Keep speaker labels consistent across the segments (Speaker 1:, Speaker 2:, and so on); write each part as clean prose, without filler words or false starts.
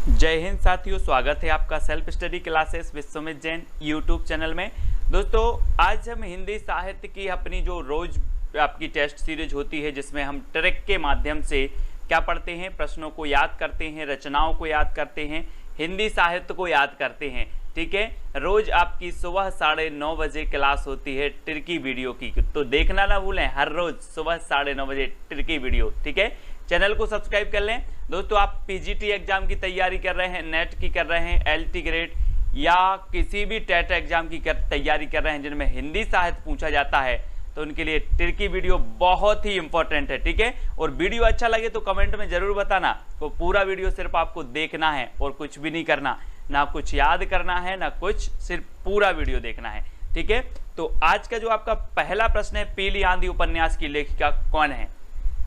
Speaker 1: जय हिंद साथियों, स्वागत है आपका self study classes Vishwamit Jain YouTube channel में। दोस्तों आज हम हिंदी साहित्य की अपनी जो रोज आपकी टेस्ट सीरीज होती है, जिसमें हम ट्रिक के माध्यम से क्या पढ़ते हैं, प्रश्नों को याद करते हैं, रचनाओं को याद करते हैं, हिंदी साहित्य को याद करते हैं। ठीक है, रोज आपकी सुबह 9:30 बजे क्लास होती है ट्रिकी वीडियो की, तो देखना ना भूलें, हर रोज सुबह 9:30 बजे ट्रिकी वीडियो। ठीक है, चैनल को सब्सक्राइब कर लें। दोस्तों आप पीजीटी एग्जाम की तैयारी कर रहे हैं, नेट की कर रहे हैं, एलटी ग्रेड या किसी भी टेट एग्जाम की तैयारी कर रहे हैं जिनमें हिंदी साहित्य पूछा जाता है, तो उनके लिए ट्रिकी वीडियो बहुत ही इंपॉर्टेंट है। ठीक है, और वीडियो अच्छा लगे तो कमेंट में जरूर बताना। तो पूरा वीडियो सिर्फ आपको देखना है और कुछ भी नहीं करना, ना कुछ याद करना है ना कुछ, सिर्फ पूरा वीडियो देखना है। ठीक है, तो आज का जो आपका पहला प्रश्न है, पीली आंधी उपन्यास की लेखिका कौन है।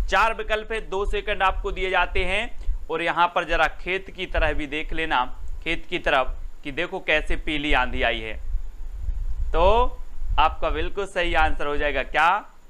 Speaker 1: 4 विकल्प है, 2 सेकंड आपको दिए जाते हैं। और यहां पर जरा खेत की तरह भी देख लेना, खेत की तरफ, कि देखो कैसे पीली आंधी आई है। तो आपका बिल्कुल सही आंसर हो जाएगा क्या,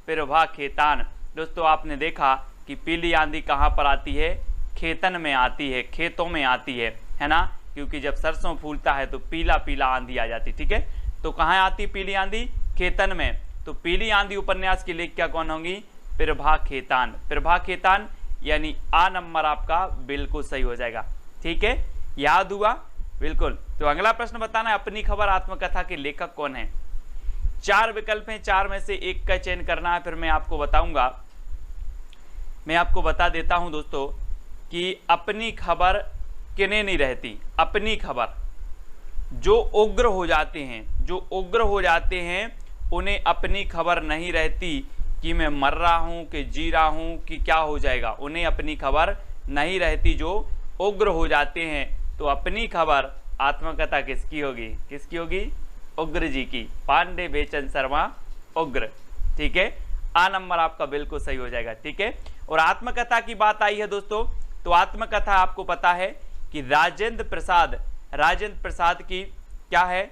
Speaker 1: प्रभा खेतान। दोस्तों आपने देखा कि पीली आंधी कहां पर आती है, खेतन में आती है, खेतों में आती है ना, क्योंकि जब सरसों फूलता है तो पीला पीला आंधी आ जाती। ठीक है, तो कहां आती पीली आंधी, खेतन में। तो पीली आंधी उपन्यास की लेखिका कौन होंगी, प्रभा खेतान। प्रभा खेतान यानी आ नंबर आपका बिल्कुल सही हो जाएगा। ठीक है, याद हुआ बिल्कुल। तो अगला प्रश्न बताना है, अपनी खबर आत्मकथा के लेखक कौन है। 4 विकल्प हैं, 4 में से एक का चयन करना है, फिर मैं आपको बताऊंगा। मैं आपको बता देता हूं दोस्तों कि अपनी खबर किन्हें नहीं रहती। अपनी खबर जो उग्र हो जाते हैं, जो उग्र हो जाते हैं, उन्हें अपनी खबर नहीं रहती कि मैं मर रहा हूं कि जी रहा हूं कि क्या हो जाएगा, उन्हें अपनी खबर नहीं रहती। जो उग्र हो जाते हैं, तो अपनी खबर आत्मकथा किसकी होगी, किसकी होगी, उग्र जी की। पांडे बेचन शर्मा उग्र। ठीक है, आ नंबर आपका बिल्कुल सही हो जाएगा। ठीक है, और आत्मकथा की बात आई है दोस्तों, तो आत्मकथा आपको पता है कि राजेंद्र प्रसाद की क्या है,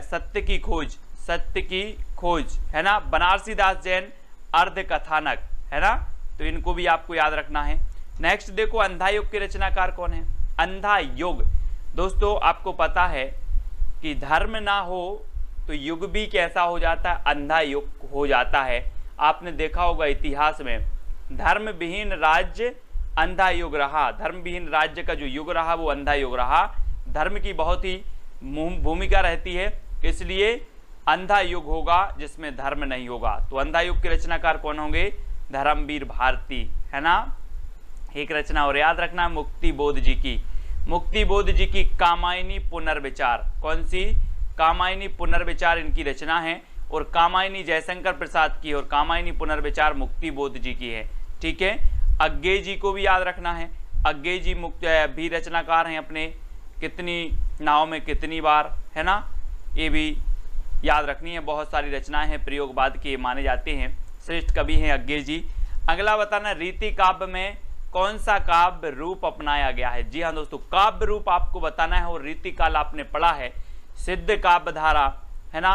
Speaker 1: सत्य की खोज, सत्य की खोज है ना, बनारसी दास जैन अर्ध कथानक है ना, तो इनको भी आपको याद रखना है। नेक्स्ट देखो, अंधा युग के रचनाकार कौन है। अंधा युग दोस्तों आपको पता है कि धर्म ना हो तो युग भी कैसा हो जाता है, अंधा युग हो जाता है। आपने देखा होगा इतिहास में, धर्म विहीन राज्य अंधा युग रहा, धर्म विहीन राज्य का जो युग रहा वो अंधा युग रहा। धर्म की बहुत ही भूमिका रहती है, इसलिए अंधा युग होगा जिसमें धर्म नहीं होगा। तो अंधा युग के रचनाकार कौन होंगे, धर्मवीर भारती है ना। एक रचना और याद रखना, मुक्ति बोध जी की, मुक्ति बोध जी की कामायनी पुनर्विचार। कौन सी, कामायनी पुनर्विचार इनकी रचना है, और कामायनी जयशंकर प्रसाद की, और कामायनी पुनर्विचार मुक्ति बोध जी की है। ठीक है, अज्ञे जी को भी याद रखना है, अज्ञे जी भी रचनाकार हैं अपने, कितनी नाव में कितनी बार है ना, ये भी याद रखनी है। बहुत सारी रचनाएं हैं, प्रयोगवाद के माने जाते हैं, श्रेष्ठ कवि हैं अज्ञे जी। अगला बताना, रीति काव्य में कौन सा काव्य रूप अपनाया गया है। जी हाँ दोस्तों, काव्य रूप आपको बताना है, और रीति काल आपने पढ़ा है, सिद्ध काव्य धारा है ना,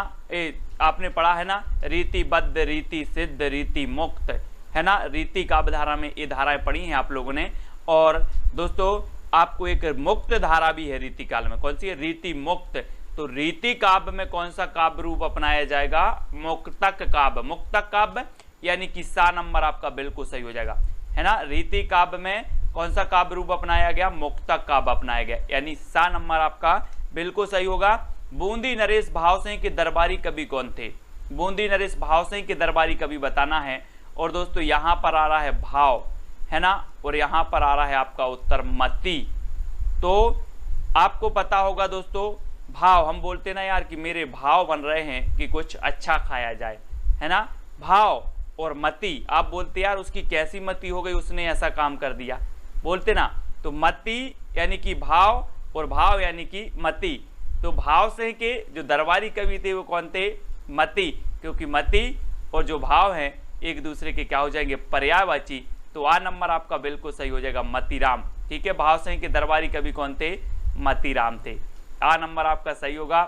Speaker 1: आपने पढ़ा है ना, रीतिबद्ध, रीति सिद्ध, रीति मुक्त है ना, रीति काव्य धारा में ये धाराएं पढ़ी हैं आप लोगों ने। और दोस्तों आपको एक मुक्त धारा भी है रीति काल में, कौन सी है, रीति मुक्त। तो रीति काव्य में कौन सा काव्य रूप अपनाया जाएगा, मुक्तक काव्य। मुक्तक काव्य यानी कि सा नंबर आपका बिल्कुल सही हो जाएगा है ना। रीति काव्य में कौन सा काव्य रूप अपनाया गया, मुक्तक काव्य अपनाया गया, यानी सा नंबर आपका बिल्कुल सही होगा। बूंदी नरेश भावसिंह के दरबारी कवि कौन थे। बूंदी नरेश भावसिंह के दरबारी कवि बताना है। और दोस्तों यहां पर आ रहा है भाव है ना, और यहां पर आ रहा है आपका उत्तर मति। तो आपको पता होगा दोस्तों, भाव हम बोलते ना यार कि मेरे भाव बन रहे हैं कि कुछ अच्छा खाया जाए है ना, भाव और मति आप बोलते यार उसकी कैसी मति हो गई, उसने ऐसा काम कर दिया, बोलते ना। तो मति यानी कि भाव, और भाव यानी कि मति। तो भाव से के जो दरबारी कवि थे वो कौन थे, मति, क्योंकि मति और जो भाव हैं एक दूसरे के क्या हो जाएंगे, पर्यायवाची। तो आ नंबर आपका बिल्कुल सही हो जाएगा, मतीराम। ठीक है, भाव सिंह के दरबारी कवि कौन थे, मतीराम थे। आ नंबर आपका सही होगा।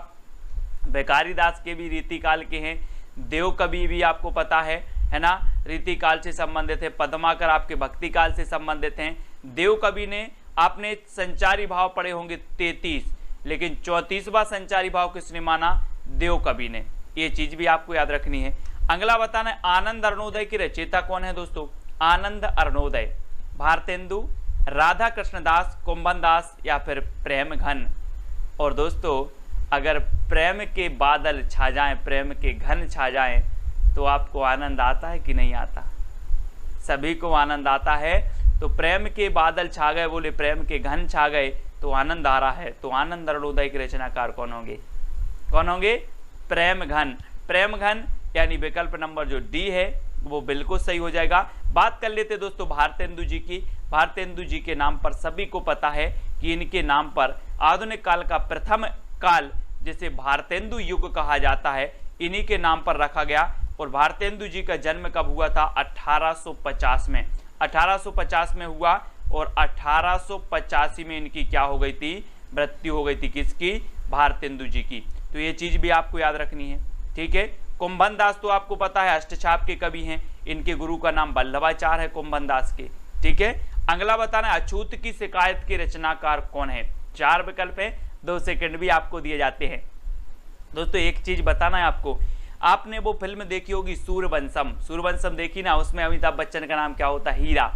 Speaker 1: भिखारी दास के भी रीति काल के हैं, देव कवि भी आपको पता है ना, रीति काल से संबंधित है। पद्माकर आपके भक्ति काल से संबंधित हैं। देव कवि ने आपने संचारी भाव पढ़े होंगे 33, लेकिन 34वां संचारी भाव किसने माना? देव कवि ने। ये चीज भी आपको याद रखनी है। अगला बताना है आनंद अरुणोदय की रचयिता कौन है दोस्तों? आनंद अरुणोदय, भारतेंदु, राधा कृष्णदास, कुंभन दास या फिर प्रेम घन। और दोस्तों अगर प्रेम के बादल छा जाएं, प्रेम के घन छा जाएं, तो आपको आनंद आता है कि नहीं आता? सभी को आनंद आता है। तो प्रेम के बादल छा गए, बोले प्रेम के घन छा गए, तो आनंद आ रहा है। तो आनंद अरुणोदय के रचनाकार कौन होंगे? कौन होंगे? प्रेम घन। प्रेम घन यानी विकल्प नंबर जो डी है वो बिल्कुल सही हो जाएगा। बात कर लेते दोस्तों भारतेंदु जी की। भारतेंदु जी के नाम पर सभी को पता है कि इनके नाम पर आधुनिक काल का प्रथम काल जिसे भारतेंदु युग कहा जाता है, इन्हीं के नाम पर रखा गया। और भारतेंदु जी का जन्म कब हुआ था? 1850 में। 1850 में हुआ और 1885 में इनकी क्या हो गई थी? मृत्यु हो गई थी। किसकी? भारतेंदु जी की। तो ये चीज भी आपको याद रखनी है, ठीक है। कुंभन दास तो आपको पता है अष्टछाप के कवि हैं, इनके गुरु का नाम वल्लभाचार्य है कुंभन दास के, ठीक है। अगला बताना है अछूत की शिकायत के रचनाकार कौन है? 4 विकल्प है, 2 सेकंड भी आपको दिए जाते हैं। दोस्तों एक चीज बताना है आपको, आपने वो फिल्म देखी होगी सूर्यवंशम। सूर्यवंशम देखी ना, उसमें अमिताभ बच्चन का नाम क्या होता है? हीरा।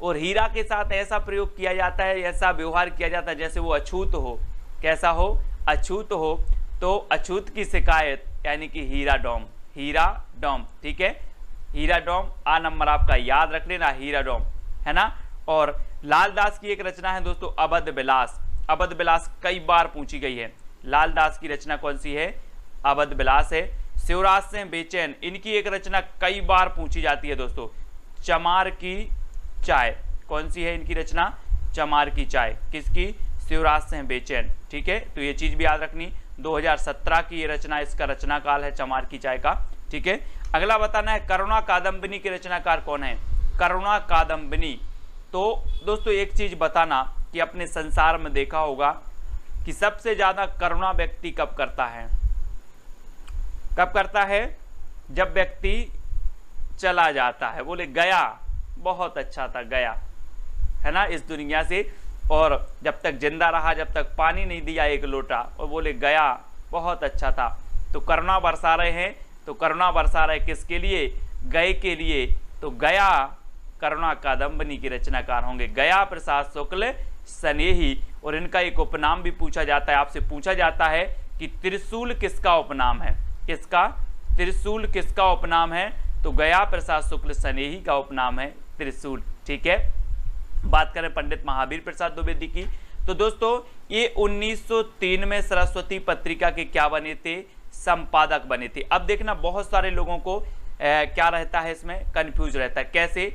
Speaker 1: और हीरा के साथ ऐसा प्रयोग किया जाता है, ऐसा व्यवहार किया जाता है जैसे वो अछूत हो। कैसा हो? अछूत हो। तो अछूत की शिकायत यानी कि हीरा डोम, हीरा डोम, ठीक है। हीरा डोम आ नंबर आपका याद रख लेना, हीरा डोम, है ना। और लालदास की एक रचना है दोस्तों अवध विलास। अवध विलास कई बार पूछी गई है। लालदास की रचना कौन सी है? अवध विलास है। शिवराज से बेचैन, इनकी एक रचना कई बार पूछी जाती है दोस्तों, चमार की चाय। कौन सी है इनकी रचना? चमार की चाय। किसकी? शिवराज से बेचैन, ठीक है। तो ये चीज भी याद रखनी। 2017 की ये रचना, इसका रचना काल है चमार की चाय का, ठीक है। अगला बताना है करुणा कादम्बिनी के रचनाकार कौन है? करुणा कादम्बिनी। तो दोस्तों एक चीज बताना कि अपने संसार में देखा होगा कि सबसे ज्यादा करुणा व्यक्ति कब करता है? कब करता है? जब व्यक्ति चला जाता है। बोले गया, बहुत अच्छा था, गया, है ना, इस दुनिया से। और जब तक जिंदा रहा, जब तक पानी नहीं दिया एक लोटा, और बोले गया, बहुत अच्छा था। तो करुणा बरसा रहे हैं। तो करुणा बरसा रहे किसके लिए? गए के लिए। तो गया करुणा कादम्बिनी के रचनाकार होंगे गया प्रसाद शुक्ल स्नेही। और इनका एक उपनाम भी पूछा जाता है, आपसे पूछा जाता है कि त्रिशूल किसका उपनाम है? किसका? त्रिशूल किसका उपनाम है? तो गया प्रसाद शुक्ल स्नेही का उपनाम है त्रिशूल, ठीक है। बात करें पंडित महावीर प्रसाद द्विवेदी की, तो दोस्तों ये 1903 में सरस्वती पत्रिका के क्या बने थे? संपादक बने थे। अब देखना बहुत सारे लोगों को क्या रहता है, इसमें कंफ्यूज रहता है। कैसे?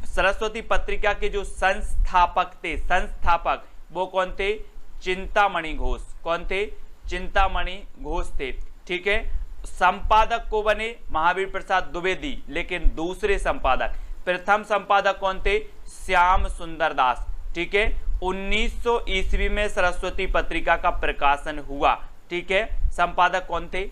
Speaker 1: सरस्वती पत्रिका के जो संस्थापक थे, संस्थापक वो कौन थे? चिंतामणि घोष। कौन थे? चिंतामणि घोष थे, ठीक है। संपादक को बने महावीर प्रसाद द्विवेदी, लेकिन दूसरे संपादक। प्रथम संपादक कौन थे? श्याम सुंदर दास, ठीक है। 1900 ईस्वी में सरस्वती पत्रिका का प्रकाशन हुआ, ठीक है। संपादक कौन थे?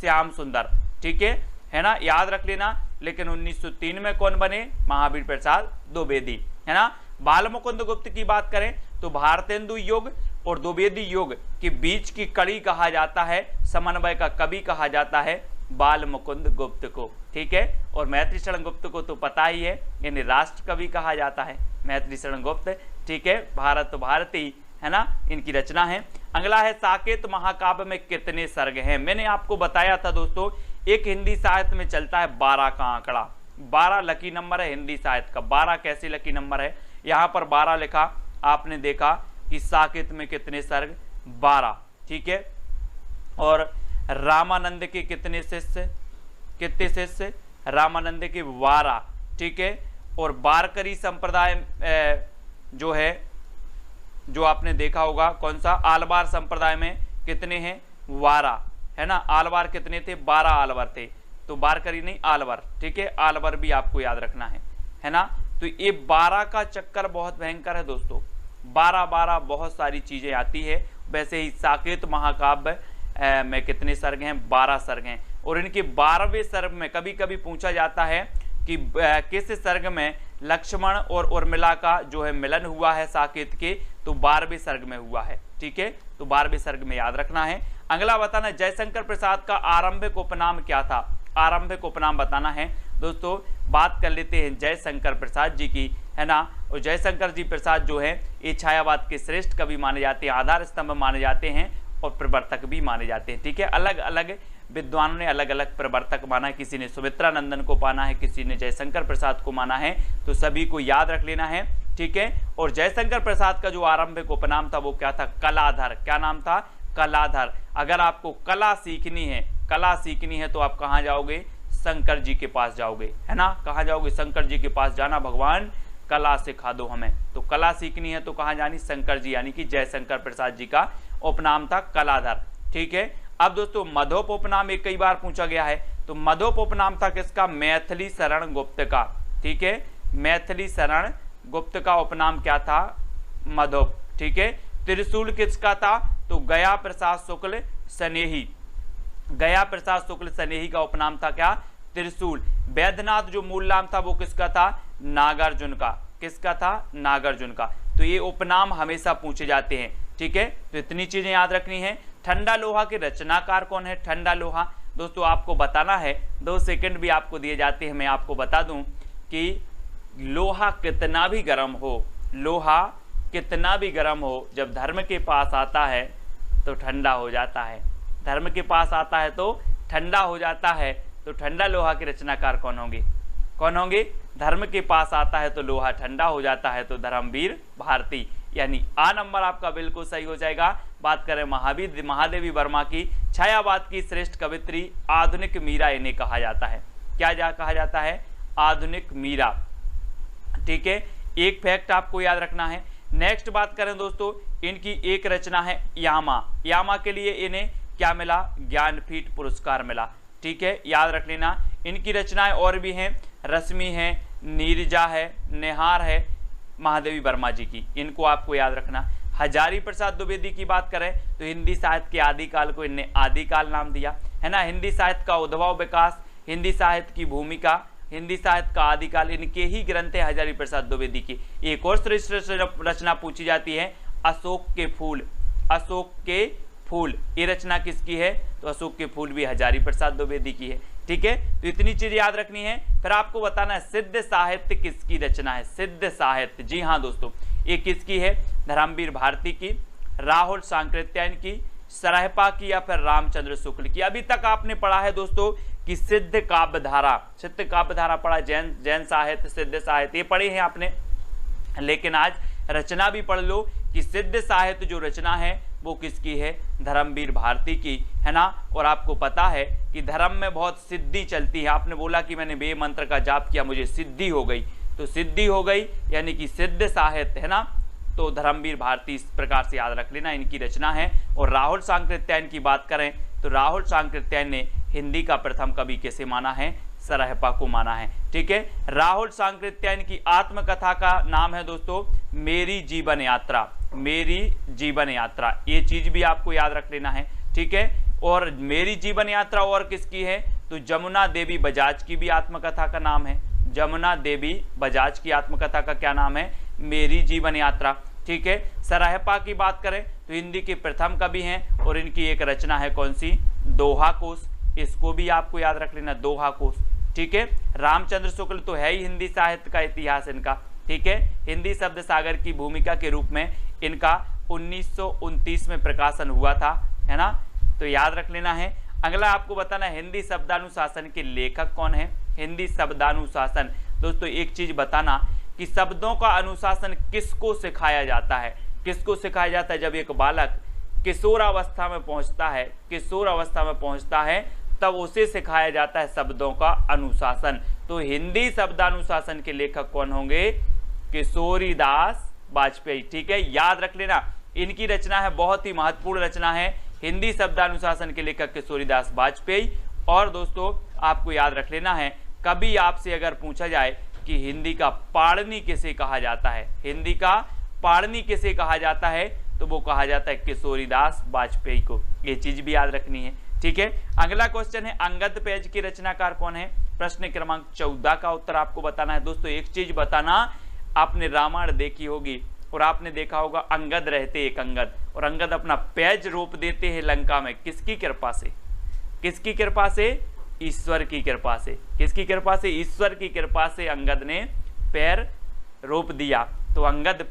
Speaker 1: श्याम सुंदर, ठीक है ना, याद रख लेना। लेकिन 1903 में कौन बने? महावीर प्रसाद द्विवेदी, है ना। बाल मुकुंद गुप्त की बात करें तो भारतेंदु युग और द्विवेदी युग के बीच की कड़ी कहा जाता है, समन्वय का कवि कहा जाता है बाल मुकुंद गुप्त को, ठीक है। और मैत्री शरण गुप्त को तो पता ही है, इन्हें राष्ट्र कवि कहा जाता है, मैत्री शरण गुप्त, ठीक है। भारत भारती, है ना, इनकी रचना है। अगला है साकेत महाकाव्य में कितने सर्ग हैं? मैंने आपको बताया था दोस्तों, एक हिंदी साहित्य में चलता है 12 का आंकड़ा। 12 लकी नंबर है हिंदी साहित्य का। 12 कैसे लकी नंबर है? यहाँ पर 12 लिखा, आपने देखा कि साकेत में कितने सर्ग? 12, ठीक है। और रामानंद के कितने शिष्य? कितने शिष्य? रामानंद के 12, ठीक है। और वारकरी संप्रदाय जो है, जो आपने देखा होगा, कौन सा? आलवार संप्रदाय में कितने हैं? 12, है ना। आलवार कितने थे? 12 आलवर थे। तो वारकरी नहीं, आलवर, ठीक है। आलवर भी आपको याद रखना है ना। तो ये 12 का चक्कर बहुत भयंकर है दोस्तों। 12 बहुत सारी चीजें आती है। वैसे ही साकेत महाकाव्य में कितने सर्ग हैं? 12 सर्ग हैं। और इनके 12वें सर्ग में कभी कभी पूछा जाता है कि किस सर्ग में लक्ष्मण और उर्मिला का जो है मिलन हुआ है साकेत के, तो 12वें सर्ग में हुआ है। ठीक है, तो 12वें सर्ग में याद रखना है। अगला बताना जयशंकर प्रसाद का आरंभिक उपनाम क्या था। आरंभिक उपनाम बताना है दोस्तों। बात कर लेते हैं जयशंकर प्रसाद जी की, है ना। और जयशंकर जी प्रसाद जो है ये छायावाद के श्रेष्ठ कवि माने जाते हैं, आधार स्तंभ माने जाते हैं और प्रवर्तक भी माने जाते हैं। ठीक है, अलग अलग विद्वानों ने अलग अलग प्रवर्तक माना है, किसी ने सुमित्रा नंदन को माना है, किसी ने जयशंकर प्रसाद को माना है, तो सभी को याद रख लेना है। ठीक है, और जयशंकर प्रसाद का जो आरंभिक उपनाम था वो क्या था, कलाधर। क्या नाम था, कलाधर। अगर आपको कला सीखनी है तो आप कहाँ जाओगे, शंकर जी के पास जाओगे, है ना। कहाँ जाओगे, शंकर जी के पास जाना, भगवान कला सिखा दो हमें। तो कला सीखनी है तो कहाँ जानी, शंकर जी, यानी कि जयशंकर प्रसाद जी का उपनाम था कलाधर। ठीक है, अब दोस्तों मधोप उपनाम एक कई बार पूछा गया है, तो मधोप उपनाम था किसका, मैथिली शरण गुप्त का। ठीक है, मैथिली शरण गुप्त का उपनाम क्या था, मधोप। ठीक है, त्रिशूल किसका था, तो गया प्रसाद शुक्ल स्नेही। गया प्रसाद शुक्ल स्नेही का उपनाम था क्या, त्रिशूल। वैद्यनाथ जो मूल नाम था वो किसका था, नागार्जुन का। किसका था, नागार्जुन का। तो ये उपनाम हमेशा पूछे जाते हैं। ठीक है, तो इतनी चीजें याद रखनी है। ठंडा लोहा के रचनाकार कौन है, ठंडा लोहा दोस्तों आपको बताना है, 2 सेकंड भी आपको दिए जाते हैं। मैं आपको बता दूं कि लोहा कितना भी गर्म हो, लोहा कितना भी गर्म हो, जब धर्म के पास आता है तो ठंडा हो जाता है। धर्म के पास आता है तो ठंडा हो जाता है। तो ठंडा लोहा के रचनाकार कौन होंगे, कौन होंगे, धर्म के पास आता है तो लोहा ठंडा हो जाता है, तो धर्मवीर भारती, यानी आ नंबर आपका बिल्कुल सही हो जाएगा। बात करें महादेवी वर्मा की, छायावाद की श्रेष्ठ कवित्री, आधुनिक मीरा इन्हें कहा जाता है। क्या कहा जाता है, आधुनिक मीरा। ठीक है, एक फैक्ट आपको याद रखना है। नेक्स्ट बात करें दोस्तों, इनकी एक रचना है यामा। यामा के लिए इन्हें क्या मिला, ज्ञानपीठ पुरस्कार मिला। ठीक है, याद रख लेना। इनकी रचनाएं और भी हैं, रश्मि है, नीरजा है, निहार है, महादेवी वर्मा जी की, इनको आपको याद रखना। हजारी प्रसाद द्विवेदी की बात करें तो हिंदी साहित्य के आदिकाल को इनने आदिकाल नाम दिया, है ना। हिंदी साहित्य का उद्भव विकास, हिंदी साहित्य की भूमिका, हिंदी साहित्य का आदिकाल, इनके ही ग्रंथ है हजारी प्रसाद द्विवेदी की। एक और श्रेष्ठ रचना पूछी जाती है, अशोक के फूल। अशोक के फूल, ये रचना किसकी है, तो अशोक के फूल भी हजारी प्रसाद द्विवेदी की है। ठीक है, तो इतनी चीज याद रखनी है। फिर आपको बताना है सिद्ध साहित्य किसकी रचना है, सिद्ध साहित्य। जी हाँ दोस्तों, ये किसकी है, धर्मवीर भारती की, राहुल सांकृत्यायन की, सरहपा की, या फिर रामचंद्र शुक्ल की। अभी तक आपने पढ़ा है दोस्तों कि सिद्ध काव्यधारा, सिद्ध काव्यधारा पढ़ा, जैन साहित्य, सिद्ध साहित्य, ये पढ़े हैं आपने। लेकिन आज रचना भी पढ़ लो कि सिद्ध साहित्य जो रचना है वो किसकी है, धर्मवीर भारती की, है ना। और आपको पता है कि धर्म में बहुत सिद्धि चलती है। आपने बोला कि मैंने वे मंत्र का जाप किया मुझे सिद्धि हो गई, तो सिद्धि हो गई यानी कि सिद्ध साहित्य, है ना। तो धर्मवीर भारती इस प्रकार से याद रख लेना, इनकी रचना है। और राहुल सांकृत्यायन की बात करें तो राहुल सांकृत्यायन ने हिंदी का प्रथम कवि कैसे माना है, सरहपा को माना है। ठीक है, राहुल सांकृत्यायन की आत्मकथा का नाम है दोस्तों मेरी जीवन यात्रा। मेरी जीवन यात्रा, ये चीज भी आपको याद रख लेना है। ठीक है, और मेरी जीवन यात्रा और किसकी है, तो जमुना देवी बजाज की भी आत्मकथा का नाम है। जमुना देवी बजाज की आत्मकथा का क्या नाम है, मेरी जीवन यात्रा। ठीक है, सरहपा की बात करें तो हिंदी के प्रथम कवि हैं और इनकी एक रचना है कौन सी, दोहा कोश। इसको भी आपको याद रख लेना, दोहा कोश। ठीक है, रामचंद्र शुक्ल तो है ही हिंदी साहित्य का इतिहास इनका। ठीक है, हिंदी शब्द सागर की भूमिका के रूप में इनका 1929 में प्रकाशन हुआ था, है ना। तो याद रख लेना है। अगला आपको बताना है हिंदी शब्दानुशासन के लेखक कौन है। हिंदी शब्दानुशासन दोस्तों एक चीज बताना कि शब्दों का अनुशासन किसको सिखाया जाता है, किसको सिखाया जाता है, जब एक बालक किशोरावस्था में पहुंचता है, किशोरावस्था में पहुंचता है तब उसे सिखाया जाता है शब्दों का अनुशासन। तो हिंदी शब्दानुशासन के लेखक कौन होंगे, किशोरीदास वाजपेयी। ठीक है, याद रख लेना, इनकी रचना है, बहुत ही महत्वपूर्ण रचना है, हिंदी शब्दानुशासन के लेखक किशोरीदास वाजपेयी। और दोस्तों आपको याद रख लेना है, कभी आपसे अगर पूछा जाए कि हिंदी का पाणिनि किसे कहा जाता है, हिंदी का पाणिनि किसे कहा जाता है, तो वो कहा जाता है किशोरीदास वाजपेयी को। ये चीज भी याद रखनी है। ठीक है, अगला क्वेश्चन है अंगद पेज की रचनाकार कौन है। प्रश्न क्रमांक 14 का उत्तर आपको बताना है। दोस्तों एक चीज बताना, आपने रामायण देखी होगी और आपने देखा होगा अंगद रहते एक अंगद, और अंगद अपना पैज रोप देते हैं लंका में, किसकी कृपा से? किसकी कृपा से? ईश्वर की कृपा से। किसकी कृपा से? ईश्वर की कृपा से अंगद ने पैर रोप दिया। तो अंगद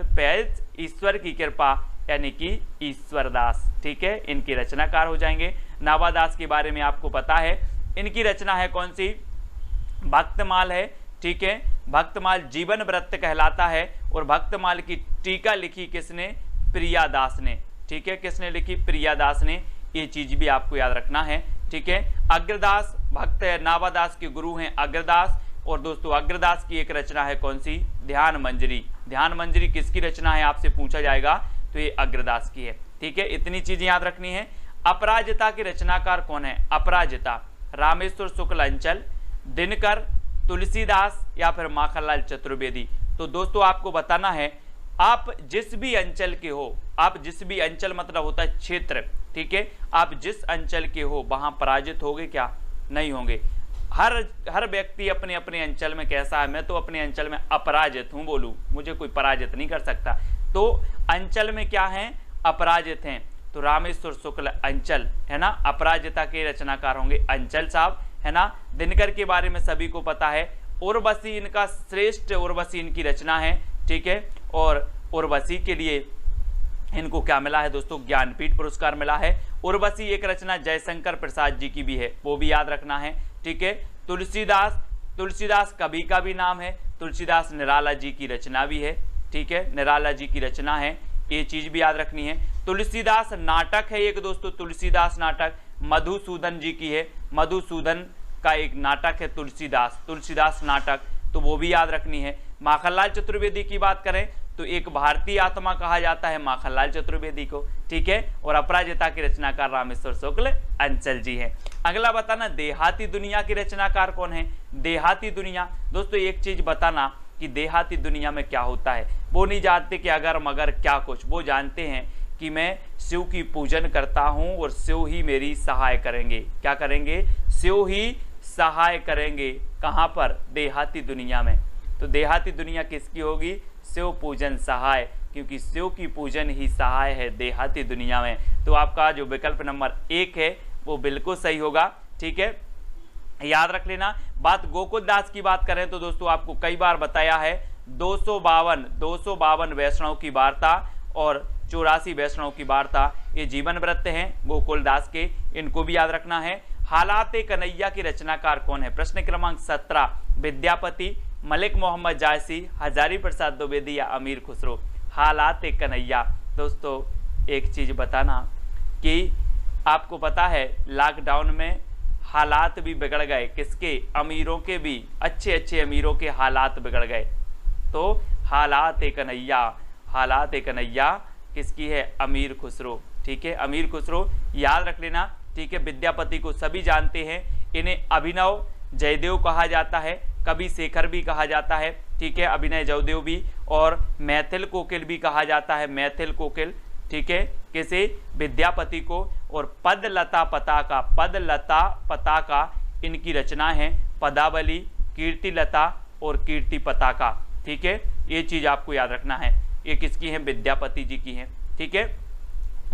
Speaker 1: पैज ईश्वर की कृपा, यानी कि ईश्वरदास। ठीक है, इनकी रचनाकार हो जाएंगे। नावादास के बारे में आपको पता है, इनकी रचना है कौन सी? भक्तमाल है। ठीक है, भक्तमाल जीवन व्रत कहलाता है, और भक्तमाल की टीका लिखी किसने? प्रियादास ने। ठीक है, किसने लिखी? प्रियादास ने। ये चीज भी आपको याद रखना है। ठीक है, अग्रदास भक्त नावादास के गुरु हैं अग्रदास, और दोस्तों अग्रदास की एक रचना है कौन सी? ध्यान मंजरी। ध्यान मंजरी किसकी रचना है आपसे पूछा जाएगा, तो ये अग्रदास की है। ठीक है, इतनी चीजें याद रखनी है। अपराजिता के रचनाकार कौन है? अपराजिता रामेश्वर शुक्ल अंचल, दिनकर, तुलसीदास या फिर माखनलाल चतुर्वेदी। तो दोस्तों आपको बताना है, आप जिस भी अंचल के हो, आप जिस भी अंचल मतलब होता है क्षेत्र। ठीक है, आप जिस अंचल के हो वहां पराजित होंगे क्या? नहीं होंगे। हर व्यक्ति अपने अपने अंचल में कैसा है? मैं तो अपने अंचल में अपराजित हूं, बोलूं मुझे कोई पराजित नहीं कर सकता। तो अंचल में क्या है? अपराजित हैं। तो रामेश्वर शुक्ल अंचल है ना, अपराजिता के रचनाकार होंगे अंचल साहब, है ना। दिनकर के बारे में सभी को पता है, उर्वशी इनका श्रेष्ठ उर्वशी इनकी रचना है। ठीक है, और उर्वशी के लिए इनको क्या मिला है दोस्तों? ज्ञानपीठ पुरस्कार मिला है। उर्वशी एक रचना जयशंकर प्रसाद जी की भी है, वो भी याद रखना है। ठीक है, तुलसीदास कवि का भी नाम है, तुलसीदास निराला जी की रचना भी है। ठीक है, निराला जी की रचना है, ये चीज भी याद रखनी है। तुलसीदास नाटक है एक दोस्तों, तुलसीदास नाटक मधुसूदन जी की है, मधुसूदन का एक नाटक है तुलसीदास नाटक, तो वो भी याद रखनी है। माखनलाल चतुर्वेदी की बात करें तो एक भारतीय आत्मा कहा जाता है माखनलाल चतुर्वेदी को। ठीक है, और अपराजिता के रचनाकार रामेश्वर शुक्ल अंचल जी हैं। अगला बताना, देहाती दुनिया की रचनाकार कौन है? देहाती दुनिया, दोस्तों एक चीज बताना कि देहाती दुनिया में क्या होता है। वो नहीं जानते कि अगर मगर क्या कुछ, वो जानते हैं कि मैं शिव की पूजन करता हूं और शिव ही मेरी सहाय करेंगे। क्या करेंगे? शिव ही सहाय करेंगे। कहां पर? देहाती दुनिया में। तो देहाती दुनिया किसकी होगी? शिव पूजन सहाय, क्योंकि शिव की पूजन ही सहाय है देहाती दुनिया में। तो आपका जो विकल्प नंबर 1 है वो बिल्कुल सही होगा। ठीक है, याद रख लेना। बात गोकुल दास की बात करें तो दोस्तों आपको कई बार बताया है, 252 वैष्णव की वार्ता और 84 वैष्णव की वार्ता, ये जीवन व्रत हैं गोकुल दास के, इनको भी याद रखना है। हालाते कन्हैया की रचनाकार कौन है? प्रश्न क्रमांक 17, विद्यापति, मलिक मोहम्मद जायसी, हजारी प्रसाद द्विवेदी या अमीर खुसरो। हालाते कन्हैया, दोस्तों एक चीज बताना कि आपको पता है लॉकडाउन में हालात भी बिगड़ गए, किसके? अमीरों के भी, अच्छे अमीरों के हालात बिगड़ गए। तो हालाते कन्हैया किसकी है? अमीर खुसरो। ठीक है, अमीर खुसरो याद रख लेना। ठीक है, विद्यापति को सभी जानते हैं, इन्हें अभिनव जयदेव कहा जाता है, कवि शेखर भी कहा जाता है। ठीक है, अभिनय जयदेव भी, और मैथिल कोकिल भी कहा जाता है, मैथिल कोकिल। ठीक है, किसे? विद्यापति को। और पदलता पताका इनकी रचना है, पदावली, कीर्तिलता और कीर्ति पताका। ठीक है, ये चीज आपको याद रखना है, ये किसकी है? विद्यापति जी की है। ठीक है,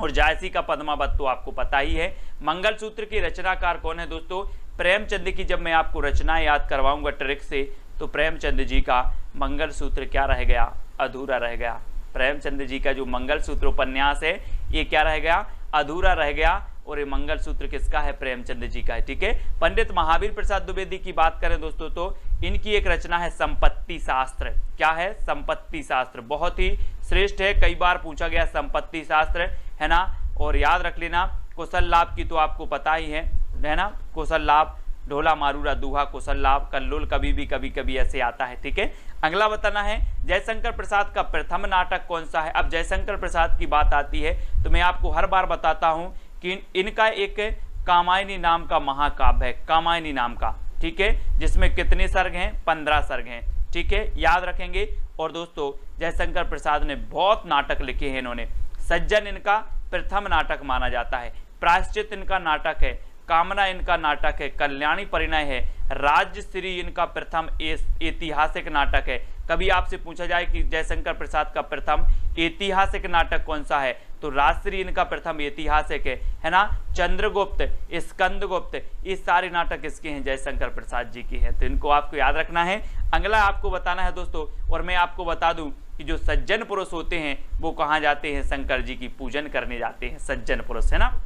Speaker 1: और जायसी का पद्मावत तो आपको पता ही है। मंगलसूत्र की रचनाकार कौन है दोस्तों? प्रेमचंद की जब मैं आपको रचना याद करवाऊंगा ट्रिक से, तो प्रेमचंद जी का मंगलसूत्र क्या रह गया? अधूरा रह गया। प्रेमचंद जी का जो मंगलसूत्र उपन्यास है ये क्या रह गया? अधूरा रह गया। और ये मंगलसूत्र किसका है? प्रेमचंद जी का है। ठीक है, पंडित महावीर प्रसाद द्विवेदी की बात करें दोस्तों तो इनकी एक रचना है संपत्ति शास्त्र। क्या है? संपत्ति शास्त्र, बहुत ही श्रेष्ठ है, कई बार पूछा गया संपत्ति शास्त्र, है ना। और याद रख लेना, कुशल लाभ की तो आपको पता ही है ना, कुशल लाभ, ढोला मारूरा दूहा कुशल लाभ, कल्लोल कभी कभी ऐसे आता है। ठीक है, अगला बताना है जयशंकर प्रसाद का प्रथम नाटक कौन सा है। अब जयशंकर प्रसाद की बात आती है तो मैं आपको हर बार बताता हूं कि इनका एक कामायनी नाम का महाकाव्य है, कामायनी नाम का। ठीक है, जिसमें कितने सर्ग हैं? 15 सर्ग हैं। ठीक है, याद रखेंगे। और दोस्तों जयशंकर प्रसाद ने बहुत नाटक लिखे हैं इन्होंने। सज्जन इनका प्रथम नाटक माना जाता है। प्रायश्चित इनका नाटक है। कामना इनका नाटक है, कल्याणी परिणय है, राजश्री इनका प्रथम ऐतिहासिक नाटक है। कभी आपसे पूछा जाए कि जयशंकर प्रसाद का प्रथम ऐतिहासिक नाटक कौन सा है, तो राजश्री इनका प्रथम ऐतिहासिक है ना। चंद्रगुप्त, स्कंदगुप्त, ये सारे नाटक इसके हैं, जयशंकर प्रसाद जी की है, तो इनको आपको याद रखना है। अगला आपको बताना है दोस्तों, और मैं आपको बता दूं कि जो सज्जन पुरुष होते हैं वो कहाँ जाते हैं, शंकर जी की पूजन करने जाते हैं सज्जन पुरुष, है ना,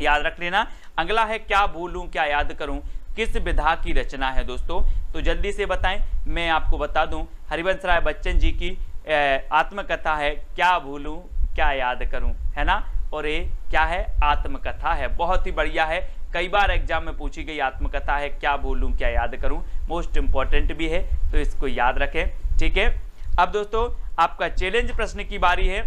Speaker 1: याद रख लेना। अगला है क्या भूलूं क्या याद करूं, किस विधा की रचना है दोस्तों, तो जल्दी से बताएं, मैं आपको बता दूं हरिवंश राय बच्चन जी की आत्मकथा है क्या भूलूं क्या याद करूं, है ना, और ये क्या है, आत्मकथा है, बहुत ही बढ़िया है, कई बार एग्जाम में पूछी गई आत्मकथा है क्या भूलूं क्या याद करूं, मोस्ट इंपॉर्टेंट भी है, तो इसको याद रखें, ठीक है। अब दोस्तों आपका चैलेंज प्रश्न की बारी है,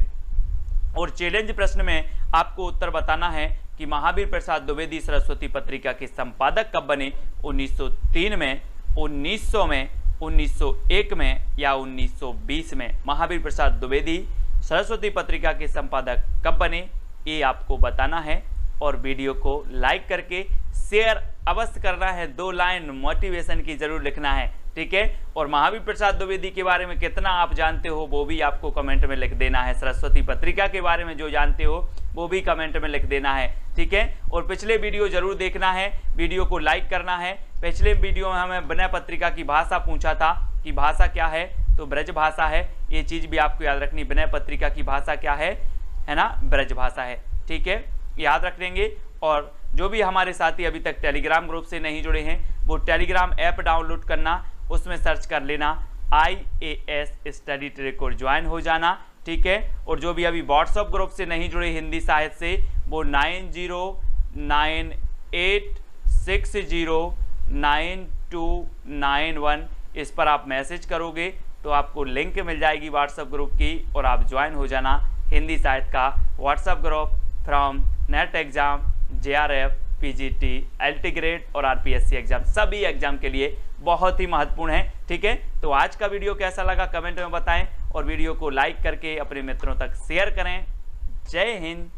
Speaker 1: और चैलेंज प्रश्न में आपको उत्तर बताना है कि महावीर प्रसाद द्विवेदी सरस्वती पत्रिका के संपादक कब बने, 1903 में, 1900 में, 1901 में या 1920 में। महावीर प्रसाद द्विवेदी सरस्वती पत्रिका के संपादक कब बने, ये आपको बताना है, और वीडियो को लाइक करके शेयर अवश्य करना है, 2 लाइन मोटिवेशन की जरूर लिखना है, ठीक है। और महावीर प्रसाद द्विवेदी के बारे में कितना आप जानते हो वो भी आपको कमेंट में लिख देना है, सरस्वती पत्रिका के बारे में जो जानते हो वो भी कमेंट में लिख देना है, ठीक है। और पिछले वीडियो जरूर देखना है, वीडियो को लाइक करना है। पिछले वीडियो में हमें विनय पत्रिका की भाषा पूछा था कि भाषा क्या है, तो ब्रज भाषा है, ये चीज भी आपको याद रखनी, विनय पत्रिका की भाषा क्या है ना, ब्रज भाषा है, ठीक है, याद रख लेंगे। और जो भी हमारे साथी अभी तक टेलीग्राम ग्रुप से नहीं जुड़े हैं वो टेलीग्राम ऐप डाउनलोड करना, उसमें सर्च कर लेना IAS स्टडी ट्रैक और ज्वाइन हो जाना, ठीक है। और जो भी अभी व्हाट्सएप ग्रुप से नहीं जुड़े हिंदी साहित्य से, वो 9098609291 इस पर आप मैसेज करोगे तो आपको लिंक मिल जाएगी व्हाट्सएप ग्रुप की, और आप ज्वाइन हो जाना हिंदी साहित्य का WhatsApp group from net exam, JRF, PGT, LT grade और RPSC एग्जाम, सभी एग्जाम के लिए बहुत ही महत्वपूर्ण है, ठीक है। तो आज का वीडियो कैसा लगा कमेंट में बताएं, और वीडियो को लाइक करके अपने मित्रों तक शेयर करें। जय हिंद।